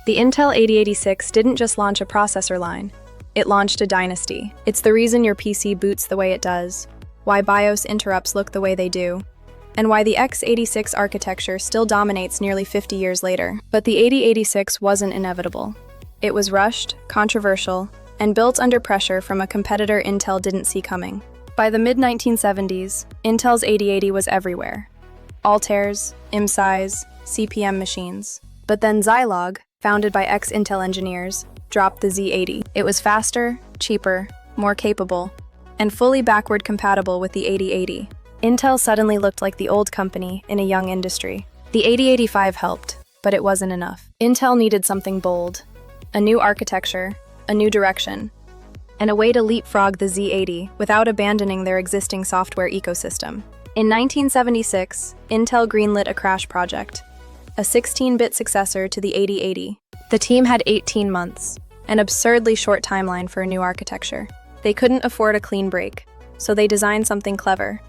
The Intel 8086 didn't just launch a processor line, it launched a dynasty. It's the reason your PC boots the way it does, why BIOS interrupts look the way they do, and why the x86 architecture still dominates nearly 50 years later. But the 8086 wasn't inevitable. It was rushed, controversial, and built under pressure from a competitor Intel didn't see coming. By the mid-1970s, Intel's 8080 was everywhere. Altairs, IMSIs, CPM machines. But then Zilog, founded by ex-Intel engineers, dropped the Z80. It was faster, cheaper, more capable, and fully backward compatible with the 8080. Intel suddenly looked like the old company in a young industry. The 8085 helped, but it wasn't enough. Intel needed something bold, a new architecture, a new direction, and a way to leapfrog the Z80 without abandoning their existing software ecosystem. In 1976, Intel greenlit a crash project, a 16-bit successor to the 8080. The team had 18 months, an absurdly short timeline for a new architecture. They couldn't afford a clean break, so they designed something clever.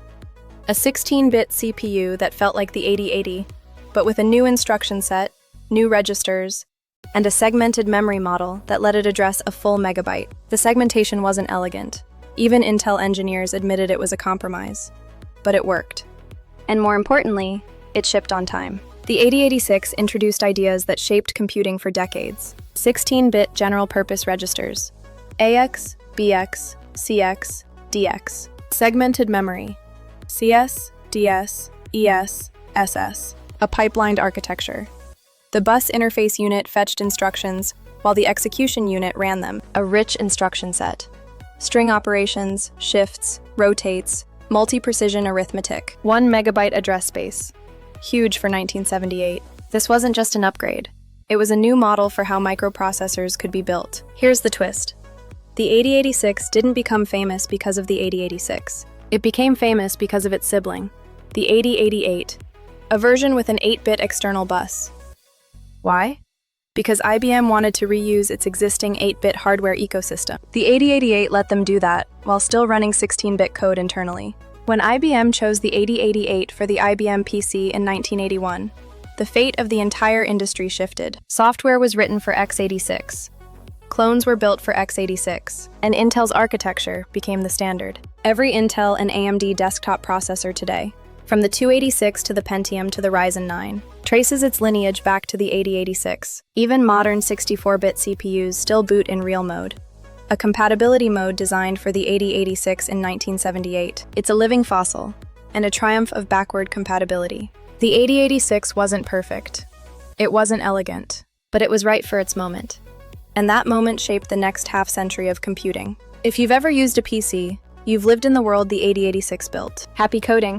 A 16-bit CPU that felt like the 8080, but with a new instruction set, new registers, and a segmented memory model that let it address a full megabyte. The segmentation wasn't elegant. Even Intel engineers admitted it was a compromise. But it worked. And more importantly, it shipped on time. The 8086 introduced ideas that shaped computing for decades. 16-bit general-purpose registers. AX, BX, CX, DX. Segmented memory. CS, DS, ES, SS. A pipelined architecture. The bus interface unit fetched instructions, while the execution unit ran them. A rich instruction set. String operations, shifts, rotates, multi-precision arithmetic. 1 megabyte address space. Huge for 1978. This wasn't just an upgrade. It was a new model for how microprocessors could be built. Here's the twist. The 8086 didn't become famous because of the 8086. It became famous because of its sibling, the 8088, a version with an 8-bit external bus. Why? Because IBM wanted to reuse its existing 8-bit hardware ecosystem. The 8088 let them do that, while still running 16-bit code internally. When IBM chose the 8088 for the IBM PC in 1981, the fate of the entire industry shifted. Software was written for x86. Clones were built for x86, and Intel's architecture became the standard. Every Intel and AMD desktop processor today, from the 286 to the Pentium to the Ryzen 9, traces its lineage back to the 8086. Even modern 64-bit CPUs still boot in real mode, a compatibility mode designed for the 8086 in 1978. It's a living fossil, and a triumph of backward compatibility. The 8086 wasn't perfect. It wasn't elegant, but it was right for its moment. And that moment shaped the next half-century of computing. If you've ever used a PC, you've lived in the world the 8086 built. Happy coding!